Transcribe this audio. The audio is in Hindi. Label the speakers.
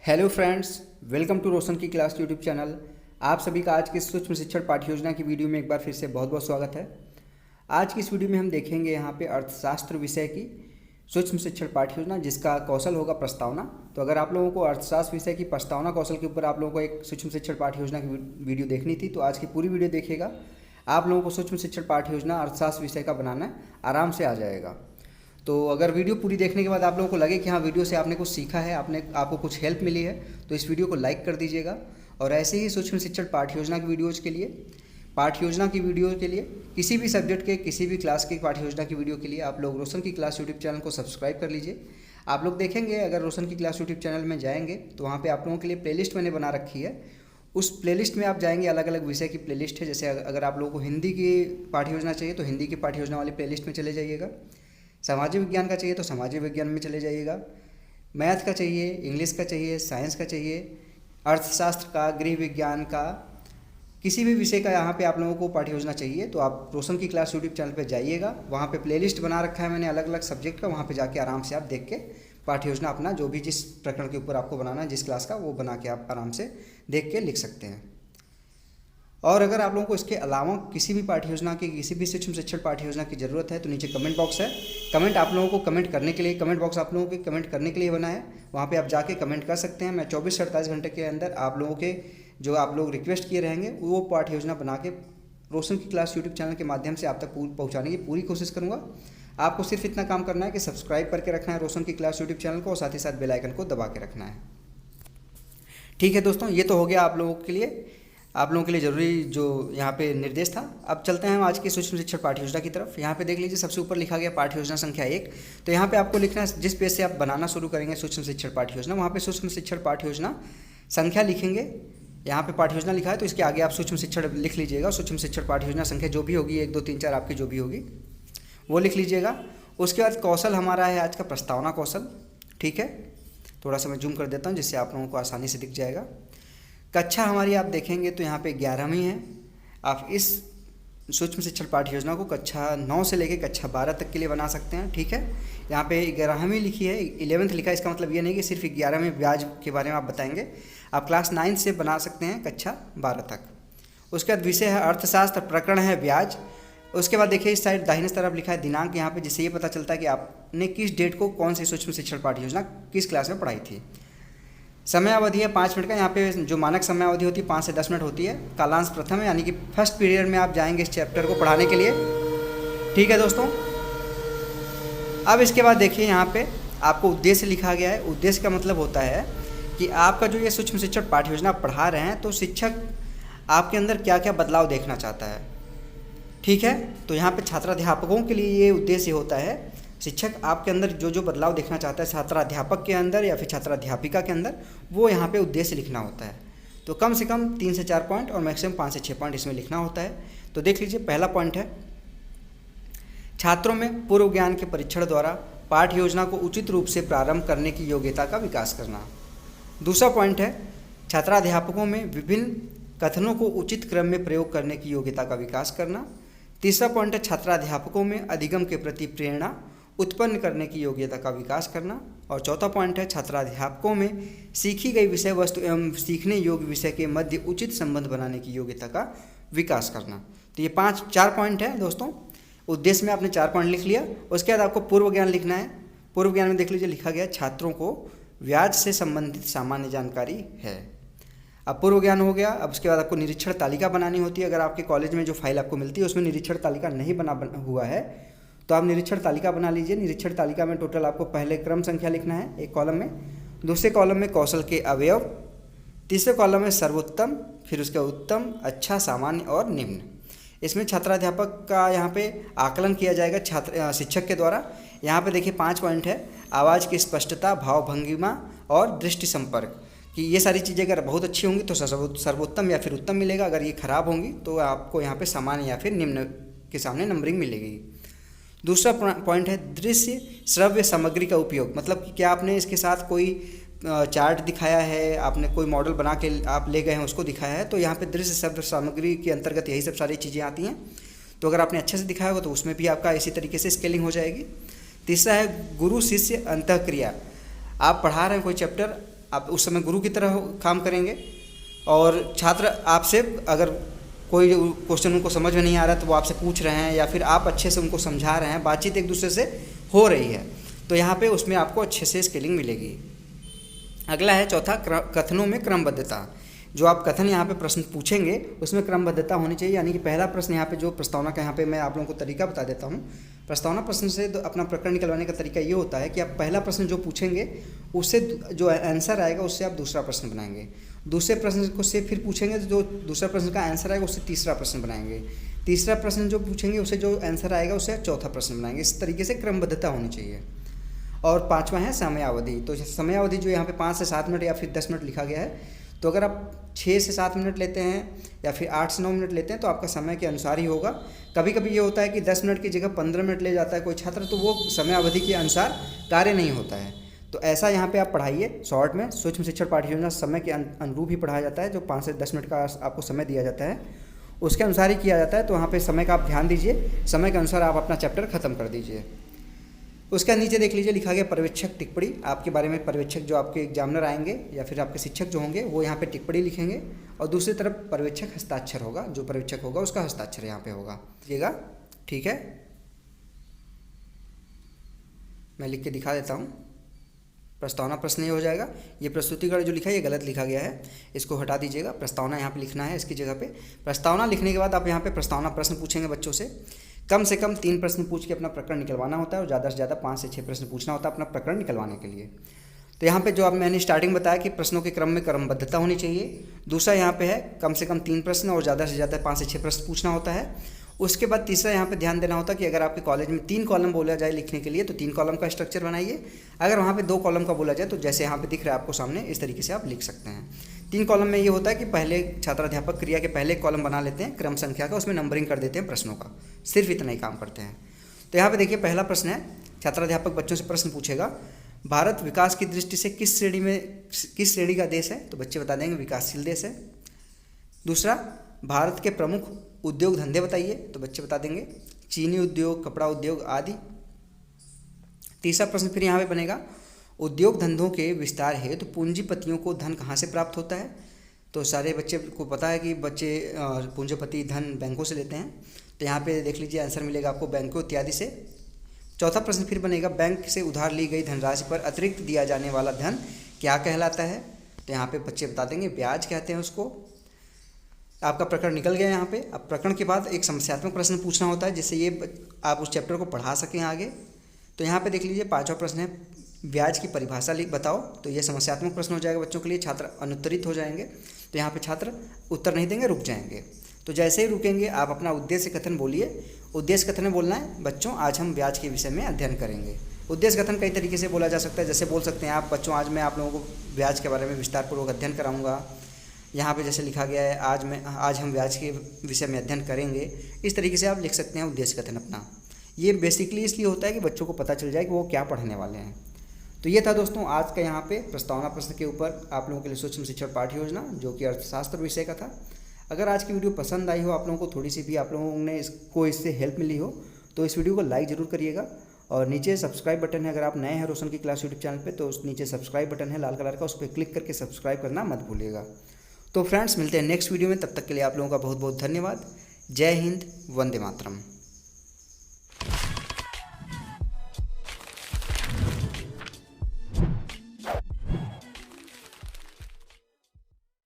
Speaker 1: हेलो फ्रेंड्स, वेलकम टू रोशन की क्लास यूट्यूब चैनल। आप सभी का आज की सूक्ष्म शिक्षण पाठ्य योजना की वीडियो में एक बार फिर से बहुत बहुत स्वागत है। आज की इस वीडियो में हम देखेंगे यहाँ पे अर्थशास्त्र विषय की सूक्ष्म शिक्षण पाठ्य योजना, जिसका कौशल होगा प्रस्तावना। तो अगर आप लोगों को अर्थशास्त्र विषय की प्रस्तावना कौशल के ऊपर आप लोगों को एक सूक्ष्म शिक्षण पाठ्य योजना की वीडियो देखनी थी, तो आज की पूरी वीडियो देखिएगा। आप लोगों को सूक्ष्म शिक्षण पाठ्य योजना अर्थशास्त्र विषय का बनाना आराम से आ जाएगा। तो अगर वीडियो पूरी देखने के बाद आप लोगों को लगे कि हाँ, वीडियो से आपने कुछ सीखा है, आपको कुछ हेल्प मिली है, तो इस वीडियो को लाइक कर दीजिएगा। और ऐसे ही सूक्ष्म शिक्षण पाठ्य योजना की वीडियोज़ के लिए, पाठ्य योजना की वीडियो के लिए, किसी भी सब्जेक्ट के किसी भी क्लास की पाठ्य योजना की वीडियो के लिए आप लोग रोशन की क्लास यूट्यूब चैनल को सब्सक्राइब कर लीजिए। आप लोग देखेंगे, अगर रोशन की क्लास यूट्यूब चैनल में जाएंगे तो वहाँ पर आप लोगों के लिए प्लेलिस्ट मैंने बना रखी है। उस प्लेलिस्ट में आप जाएंगे, अलग अलग विषय की प्लेलिस्ट है। जैसे अगर आप लोगों को हिंदी की पाठ्य योजना चाहिए तो हिंदी की पाठ्य योजना वाली प्लेलिस्ट में चले जाइएगा। सामाजिक विज्ञान का चाहिए तो सामाजिक विज्ञान में चले जाइएगा। मैथ का चाहिए, इंग्लिश का चाहिए, साइंस का चाहिए, अर्थशास्त्र का, गृह विज्ञान का, किसी भी विषय का यहाँ पे आप लोगों को पाठ्य योजना चाहिए तो आप रोशन की क्लास यूट्यूब चैनल पे जाइएगा। वहाँ पे प्लेलिस्ट बना रखा है मैंने अलग अलग सब्जेक्ट का। वहाँ पे जाके आराम से आप देख के पाठ्य योजना अपना जो भी जिस प्रकरण के ऊपर आपको बनाना है, जिस क्लास का, वो बना के आप आराम से देख के लिख सकते हैं। और अगर आप लोगों को इसके अलावा किसी भी पाठ्य योजना की, किसी भी सूक्ष्म शिक्षण पाठ्य योजना की ज़रूरत है तो नीचे कमेंट बॉक्स है। कमेंट आप लोगों को कमेंट करने के लिए, कमेंट बॉक्स आप लोगों के कमेंट करने के लिए बना है। वहाँ पे आप जाके कमेंट कर सकते हैं। मैं 24 से 48 घंटे के अंदर आप लोगों के जो आप लोग रिक्वेस्ट किए रहेंगे वो पाठ्य योजना बना के रोशन की क्लास यूट्यूब चैनल के माध्यम से आप तक पहुँचाने की पूरी कोशिश करूँगा। आपको सिर्फ इतना काम करना है कि सब्सक्राइब करके रखना है रोशन की क्लास यूट्यूब चैनल को, और साथ ही साथ बेल आइकन को दबा के रखना है। ठीक है दोस्तों, ये तो हो गया आप लोगों के लिए, ज़रूरी जो यहाँ पे निर्देश था। अब चलते हैं हम आज की सूक्ष्म शिक्षण पाठ्य योजना की तरफ। यहाँ पे देख लीजिए, सबसे ऊपर लिखा गया पाठ्य योजना संख्या 1। तो यहाँ पे आपको लिखना है, जिस पेज से आप बनाना शुरू करेंगे सूक्ष्म शिक्षण पाठ्य योजना, वहाँ पे सूक्ष्म शिक्षण पाठ्य योजना संख्या लिखेंगे। यहाँ पे पाठ्य योजना लिखा है तो इसके आगे आप सूक्ष्म शिक्षण लिख लीजिएगा। सूक्ष्म शिक्षण पाठ्य योजना संख्या जो भी होगी, 1 2 3 4 आपकी जो भी होगी वो लिख लीजिएगा। उसके बाद कौशल हमारा है आज का प्रस्तावना कौशल। ठीक है, थोड़ा सा मैं जूम कर देता हूँ जिससे आप लोगों को आसानी से दिख जाएगा। कक्षा हमारी आप देखेंगे तो यहाँ पे 11वीं है। आप इस सूक्ष्म शिक्षण पाठ्य योजना को कक्षा 9 से लेकर कक्षा 12 तक के लिए बना सकते हैं। ठीक है, यहाँ पे 11वीं लिखी है, 11th लिखा है। इसका मतलब ये नहीं कि सिर्फ 11वीं ब्याज के बारे में आप बताएंगे। आप क्लास 9 से बना सकते हैं कक्षा 12 तक। उसके बाद विषय है अर्थशास्त्र, प्रकरण है ब्याज। उसके बाद देखिए इस साइड दाहिने तरफ लिखा है दिनांक, यहाँ पे जिससे ये पता चलता है कि आपने किस डेट को कौन सी सूक्ष्म शिक्षण पाठ्य योजना किस क्लास में पढ़ाई थी। समय अवधि है 5 मिनट का। यहाँ पे जो मानक समय अवधि होती है 5 से 10 मिनट होती है। कालांश प्रथम है, यानी कि फर्स्ट पीरियड में आप जाएंगे इस चैप्टर को पढ़ाने के लिए। ठीक है दोस्तों, अब इसके बाद देखिए यहाँ पे आपको उद्देश्य लिखा गया है। उद्देश्य का मतलब होता है कि आपका जो ये सूक्ष्म शिक्षण पाठ्य योजना पढ़ा रहे हैं तो शिक्षक आपके अंदर क्या क्या बदलाव देखना चाहता है। ठीक है, तो यहाँ पे छात्राध्यापकों के लिए ये उद्देश्य होता है, शिक्षक आपके अंदर जो जो बदलाव देखना चाहता है छात्राध्यापक के अंदर या फिर छात्राध्यापिका के अंदर, वो यहाँ पे उद्देश्य लिखना होता है। तो कम से कम 3 से 4 पॉइंट और मैक्सिमम 5 से 6 पॉइंट इसमें लिखना होता है। तो देख लीजिए, पहला पॉइंट है छात्रों में पूर्व ज्ञान के परीक्षण द्वारा पाठ्य योजना को उचित रूप से प्रारंभ करने की योग्यता का विकास करना। दूसरा पॉइंट है छात्राध्यापकों में विभिन्न कथनों को उचित क्रम में प्रयोग करने की योग्यता का विकास करना। तीसरा पॉइंट है छात्राध्यापकों में अधिगम के प्रति प्रेरणा उत्पन्न करने की योग्यता का विकास करना। और चौथा पॉइंट है छात्राध्यापकों में सीखी गई विषय वस्तु एवं सीखने योग्य विषय के मध्य उचित संबंध बनाने की योग्यता का विकास करना। तो ये 4 पॉइंट है दोस्तों। उद्देश्य में आपने 4 पॉइंट लिख लिया। उसके बाद आपको पूर्व ज्ञान लिखना है। पूर्व ज्ञान में देख लीजिए लिखा गया छात्रों को ब्याज से संबंधित सामान्य जानकारी है। अब पूर्व ज्ञान हो गया। अब उसके बाद आपको निरीक्षण तालिका बनानी होती है। अगर आपके कॉलेज में जो फाइल आपको मिलती है उसमें निरीक्षण तालिका नहीं बना हुआ है तो आप निरीक्षण तालिका बना लीजिए। निरीक्षण तालिका में टोटल आपको पहले क्रम संख्या लिखना है एक कॉलम में, दूसरे कॉलम में कौशल के अवयव, तीसरे कॉलम में सर्वोत्तम, फिर उसके उत्तम, अच्छा, सामान्य और निम्न। इसमें छात्राध्यापक का यहाँ पे आकलन किया जाएगा शिक्षक के द्वारा। यहाँ पे देखिए 5 पॉइंट है। आवाज़ की स्पष्टता, भाव भंगिमा और दृष्टि संपर्क, कि ये सारी चीज़ें अगर बहुत अच्छी होंगी तो सर्वोत्तम या फिर उत्तम मिलेगा। अगर ये खराब होंगी तो आपको यहाँ पे सामान्य या फिर निम्न के सामने नंबरिंग मिलेगी। दूसरा पॉइंट है दृश्य श्रव्य सामग्री का उपयोग, मतलब कि क्या आपने इसके साथ कोई चार्ट दिखाया है, आपने कोई मॉडल बना के आप ले गए हैं उसको दिखाया है, तो यहाँ पे दृश्य श्रव्य सामग्री के अंतर्गत यही सब सारी चीज़ें आती हैं। तो अगर आपने अच्छे से दिखाया होगा तो उसमें भी आपका इसी तरीके से स्केलिंग हो जाएगी। तीसरा है गुरु शिष्य अंतःक्रिया। आप पढ़ा रहे हैं कोई चैप्टर, आप उस समय गुरु की तरह काम करेंगे। और छात्र आपसे अगर कोई क्वेश्चन उनको समझ में नहीं आ रहा तो वो आपसे पूछ रहे हैं, या फिर आप अच्छे से उनको समझा रहे हैं, बातचीत एक दूसरे से हो रही है, तो यहाँ पे उसमें आपको अच्छे से स्केलिंग मिलेगी। अगला है चौथा, कथनों में क्रमबद्धता। जो आप कथन यहाँ पे प्रश्न पूछेंगे उसमें क्रमबद्धता होनी चाहिए। यानी कि पहला प्रश्न यहाँ पे जो प्रस्तावना का, यहाँ पे मैं आप लोगों को तरीका बता देता हूँ। प्रस्तावना प्रश्न से अपना प्रकरण निकलवाने का तरीका ये होता है कि आप पहला प्रश्न जो पूछेंगे उससे जो आंसर आएगा उससे आप दूसरा प्रश्न बनाएंगे, दूसरे प्रश्न को से फिर पूछेंगे तो जो दूसरा प्रश्न का आंसर आएगा उससे तीसरा प्रश्न बनाएंगे, तीसरा प्रश्न जो पूछेंगे उससे जो आंसर आएगा उससे चौथा प्रश्न बनाएंगे। इस तरीके से क्रमबद्धता होनी चाहिए। और पाँचवा है समयावधि। तो समयावधि जो यहाँ पे 5 से 7 मिनट या फिर 10 मिनट लिखा गया है, तो अगर आप 6 से 7 मिनट लेते हैं या फिर 8 से 9 मिनट लेते हैं तो आपका समय के अनुसार ही होगा। कभी कभी ये होता है कि 10 मिनट की जगह 15 मिनट ले जाता है कोई छात्र, तो वो समय अवधि के अनुसार कार्य नहीं होता है। तो ऐसा यहाँ पे आप पढ़ाइए शॉर्ट में। सूक्ष्म शिक्षण पाठ्य योजना समय के अनुरूप ही पढ़ाया जाता है। जो 5 से 10 मिनट का आपको समय दिया जाता है उसके अनुसार ही किया जाता है। तो वहाँ पे समय का आप ध्यान दीजिए, समय के अनुसार आप अपना चैप्टर ख़त्म कर दीजिए। उसका नीचे देख लीजिए लिखा गया पर्यवेक्षक टिप्पणी। आपके बारे में पर्यवेक्षक जो आपके एग्जामिनर आएंगे या फिर आपके शिक्षक जो होंगे वो यहाँ पे टिप्पणी लिखेंगे, और दूसरी तरफ पर्यवेक्षक हस्ताक्षर होगा, जो पर्यवेक्षक होगा उसका हस्ताक्षर यहाँ पे होगा, देखिएगा, ठीक है। मैं लिख के दिखा देता हूँ। प्रस्तावना प्रश्न ये हो जाएगा। ये प्रस्तुतिकरण जो लिखा है ये गलत लिखा गया है, इसको हटा दीजिएगा। प्रस्तावना यहाँ पे लिखना है इसकी जगह पे। प्रस्तावना लिखने के बाद आप यहाँ पे प्रस्तावना प्रश्न पूछेंगे बच्चों से कम 3 प्रश्न पूछ के अपना प्रकरण निकलवाना होता है, और ज़्यादा से ज़्यादा 5 से 6 प्रश्न पूछना होता है अपना प्रकरण निकलवाने के लिए। तो यहाँ पे जो अब मैंने स्टार्टिंग बताया कि प्रश्नों के क्रम में क्रमबद्धता होनी चाहिए। दूसरा यहाँ पे है कम से कम 3 प्रश्न और ज़्यादा से ज़्यादा 5 से 6 प्रश्न पूछना होता है। उसके बाद तीसरा यहाँ पे ध्यान देना होता है कि अगर आपके कॉलेज में 3 कॉलम बोला जाए लिखने के लिए तो 3 कॉलम का स्ट्रक्चर बनाइए। अगर वहाँ पे 2 कॉलम का बोला जाए तो जैसे यहाँ पे दिख रहा है आपको सामने, इस तरीके से आप लिख सकते हैं। 3 कॉलम में ये होता है कि पहले छात्राध्यापक क्रिया के पहले कॉलम बना लेते हैं क्रम संख्या का, उसमें नंबरिंग कर देते हैं प्रश्नों का, सिर्फ इतना ही काम करते हैं। तो यहाँ पे देखिए पहला प्रश्न है, छात्राध्यापक बच्चों से प्रश्न पूछेगा, भारत विकास की दृष्टि से किस श्रेणी का देश है? तो बच्चे बता देंगे विकासशील देश है। दूसरा, भारत के प्रमुख उद्योग धंधे बताइए, तो बच्चे बता देंगे चीनी उद्योग, कपड़ा उद्योग आदि। तीसरा प्रश्न फिर यहाँ पे बनेगा, उद्योग धंधों के विस्तार हेतु पूंजीपतियों को धन कहाँ से प्राप्त होता है? तो सारे बच्चे को पता है कि बच्चे पूंजीपति धन बैंकों से लेते हैं। तो यहाँ पे देख लीजिए आंसर मिलेगा आपको बैंकों इत्यादि से। चौथा प्रश्न फिर बनेगा, बैंक से उधार ली गई धनराशि पर अतिरिक्त दिया जाने वाला धन क्या कहलाता है? तो यहाँ पे बच्चे बता देंगे ब्याज कहते हैं उसको। आपका प्रकरण निकल गया यहाँ पे। अब प्रकरण के बाद एक समस्यात्मक प्रश्न पूछना होता है जिससे ये आप उस चैप्टर को पढ़ा सकें आगे। तो यहाँ पे देख लीजिए 5वां प्रश्न है, ब्याज की परिभाषा बताओ। तो ये समस्यात्मक प्रश्न हो जाएगा बच्चों के लिए, छात्र अनुत्तरित हो जाएंगे। तो यहाँ पे छात्र उत्तर नहीं देंगे, रुक जाएंगे। तो जैसे ही रुकेंगे आप अपना उद्देश्य कथन बोलिए। उद्देश्य कथन में बोलना है, बच्चों आज हम ब्याज के विषय में अध्ययन करेंगे। उद्देश्य कथन कई तरीके से बोला जा सकता है। जैसे बोल सकते हैं आप, बच्चों आज मैं आप लोगों को ब्याज के बारे में विस्तारपूर्वक अध्ययन कराऊंगा। यहाँ पे जैसे लिखा गया है आज हम ब्याज के विषय में अध्ययन करेंगे। इस तरीके से आप लिख सकते हैं उद्देश्य कथन अपना। ये बेसिकली इसलिए होता है कि बच्चों को पता चल जाए कि वो क्या पढ़ने वाले हैं। तो ये था दोस्तों आज का यहाँ पे प्रस्तावना प्रश्न के ऊपर आप लोगों के लिए सूक्ष्म शिक्षण पाठ्य योजना, जो कि अर्थशास्त्र विषय का था। अगर आज की वीडियो पसंद आई हो, आप लोगों को थोड़ी सी भी आप लोगों ने इससे हेल्प मिली हो, तो इस वीडियो को लाइक ज़रूर करिएगा। और नीचे सब्सक्राइब बटन है, अगर आप नए हैं रोशन की क्लास यूट्यूब चैनल पे तो उस नीचे सब्सक्राइब बटन है लाल कलर का, उस पर क्लिक करके सब्सक्राइब करना मत भूलिएगा। तो फ्रेंड्स मिलते हैं नेक्स्ट वीडियो में, तब तक के लिए आप लोगों का बहुत बहुत धन्यवाद। जय हिंद, वंदे मातरम।